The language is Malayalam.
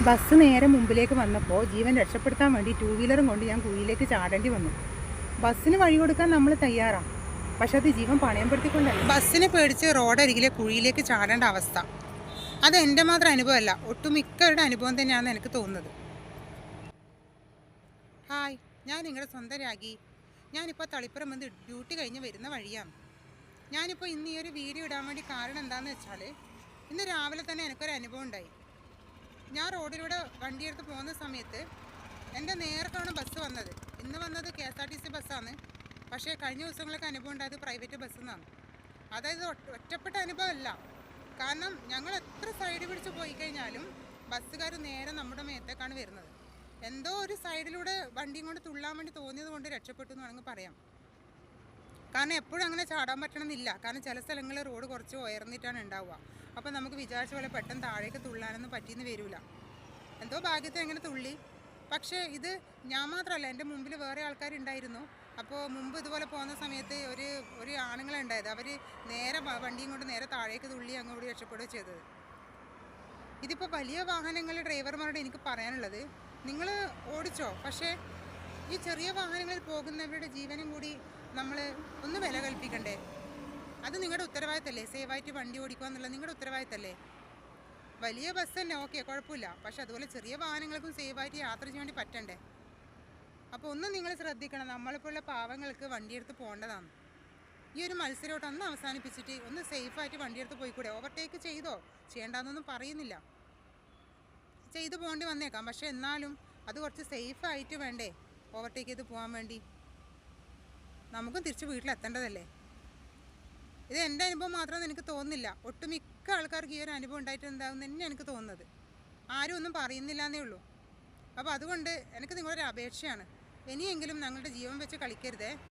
ബസ് നേരെ മുമ്പിലേക്ക് വന്നപ്പോൾ ജീവൻ രക്ഷപ്പെടുത്താൻ വേണ്ടി ടൂ വീലറും കൊണ്ട് ഞാൻ കുഴിയിലേക്ക് ചാടേണ്ടി വന്നു. ബസ്സിന് വഴി കൊടുക്കാൻ നമ്മൾ തയ്യാറാണ്, പക്ഷെ അത് ജീവൻ പണയം പെടുത്തിക്കൊണ്ടല്ല. ബസ്സിനെ പേടിച്ച് റോഡരികിലെ കുഴിയിലേക്ക് ചാടേണ്ട അവസ്ഥ അത് എൻ്റെ മാത്രം അനുഭവമല്ല, ഒട്ടുമിക്കവരുടെ അനുഭവം തന്നെയാണെന്ന് എനിക്ക് തോന്നുന്നത്. ഹായ്, ഞാൻ നിങ്ങളുടെ സ്വന്തം രാഗി. ഞാനിപ്പോൾ തളിപ്പുറം വന്ന് ഡ്യൂട്ടി കഴിഞ്ഞ് വരുന്ന വഴിയാണ്. ഞാനിപ്പോൾ ഇന്ന് ഈ ഒരു വീഡിയോ ഇടാൻ വേണ്ടി കാരണം എന്താണെന്ന് വെച്ചാൽ, ഇന്ന് രാവിലെ തന്നെ എനിക്കൊരു അനുഭവം ഉണ്ടായി. ഞാൻ റോഡിലൂടെ വണ്ടിയെടുത്ത് പോകുന്ന സമയത്ത് എൻ്റെ നേർക്കാണ് ബസ് വന്നത്. ഇന്ന് വന്നത് KSRTC ബസ്സാണ്, പക്ഷേ കഴിഞ്ഞ ദിവസങ്ങളൊക്കെ അനുഭവം ഉണ്ടായത് പ്രൈവറ്റ് ബസ്സിൽ നിന്നാണ്. അതായത് ഒറ്റപ്പെട്ട അനുഭവമല്ല, കാരണം ഞങ്ങൾ എത്ര സൈഡ് പിടിച്ച് പോയി കഴിഞ്ഞാലും ബസ്സുകാർ നേരെ നമ്മുടെ മേത്തേക്കാണ് വരുന്നത്. എന്തോ ഒരു സൈഡിലൂടെ വണ്ടിയും കൊണ്ട് തുള്ളാൻ വേണ്ടി തോന്നിയത് കൊണ്ട് രക്ഷപ്പെട്ടു എന്ന് വേണമെങ്കിൽ പറയാം. കാരണം എപ്പോഴും അങ്ങനെ ചാടാൻ പറ്റണമെന്നില്ല, കാരണം ചില സ്ഥലങ്ങളിൽ റോഡ് കുറച്ച് ഉയർന്നിട്ടാണ് ഉണ്ടാവുക. അപ്പോൾ നമുക്ക് വിചാരിച്ച പോലെ പെട്ടെന്ന് താഴേക്ക് തുള്ളാനൊന്നും പറ്റിയെന്ന് വരില്ല. എന്തോ ഭാഗ്യത്തിന് എങ്ങനെ തുള്ളി. പക്ഷേ ഇത് ഞാൻ മാത്രമല്ല, എൻ്റെ മുമ്പിൽ വേറെ ആൾക്കാരുണ്ടായിരുന്നു. അപ്പോൾ മുമ്പ് ഇതുപോലെ പോകുന്ന സമയത്ത് ഒരു ആണുങ്ങളുണ്ടായത്, അവർ നേരെ വണ്ടിയും കൊണ്ട് നേരെ താഴേക്ക് തുള്ളി അങ്ങോട്ട് രക്ഷപ്പെടുകയും ചെയ്തത്. ഇതിപ്പോൾ വലിയ വാഹനങ്ങളുടെ ഡ്രൈവർമാരോട് എനിക്ക് പറയാനുള്ളത്, നിങ്ങൾ ഓടിച്ചോ, പക്ഷേ ഈ ചെറിയ വാഹനങ്ങളിൽ പോകുന്നവരുടെ ജീവനും കൂടി നമ്മൾ ഒന്ന് വില കൽപ്പിക്കണ്ടേ? അത് നിങ്ങളുടെ ഉത്തരവാദിത്തമല്ലേ? സേവായിട്ട് വണ്ടി ഓടിക്കുക എന്നുള്ളത് നിങ്ങളുടെ ഉത്തരവാദിത്തമല്ലേ? വലിയ ബസ് തന്നെ ഓക്കെ, കുഴപ്പമില്ല, പക്ഷെ അതുപോലെ ചെറിയ വാഹനങ്ങൾക്കും സേവായിട്ട് യാത്ര ചെയ്യാൻ വേണ്ടി പറ്റണ്ടേ? അപ്പോൾ ഒന്നും നിങ്ങൾ ശ്രദ്ധിക്കണം, നമ്മളിപ്പോഴുള്ള പാവങ്ങൾക്ക് വണ്ടിയെടുത്ത് പോകേണ്ടതാണ്. ഈ ഒരു മത്സരമായിട്ട് ഒന്ന് അവസാനിപ്പിച്ചിട്ട് ഒന്ന് സേഫായിട്ട് വണ്ടിയെടുത്ത് പോയിക്കൂടെ? ഓവർടേക്ക് ചെയ്തോ, ചെയ്യേണ്ടെന്നൊന്നും പറയുന്നില്ല, ചെയ്തു പോകേണ്ടി വന്നേക്കാം, പക്ഷെ എന്നാലും അത് കുറച്ച് സേഫായിട്ട് വേണ്ടേ ഓവർടേക്ക് ചെയ്ത് പോകാൻ വേണ്ടി? നമുക്കും തിരിച്ച് വീട്ടിലെത്തേണ്ടതല്ലേ? ഇത് എൻ്റെ അനുഭവം മാത്രമെന്ന് എനിക്ക് തോന്നുന്നില്ല, ഒട്ടുമിക്ക ആൾക്കാർക്ക് ഈ ഒരു അനുഭവം ഉണ്ടായിട്ടുണ്ടാകും തന്നെ എനിക്ക് തോന്നുന്നത്. ആരും ഒന്നും പറയുന്നില്ല എന്നേ ഉള്ളൂ. അപ്പോൾ അതുകൊണ്ട് എനിക്ക് നിങ്ങളൊരു അപേക്ഷയാണ്, ഇനിയെങ്കിലും ഞങ്ങളുടെ ജീവൻ വെച്ച് കളിക്കരുതേ.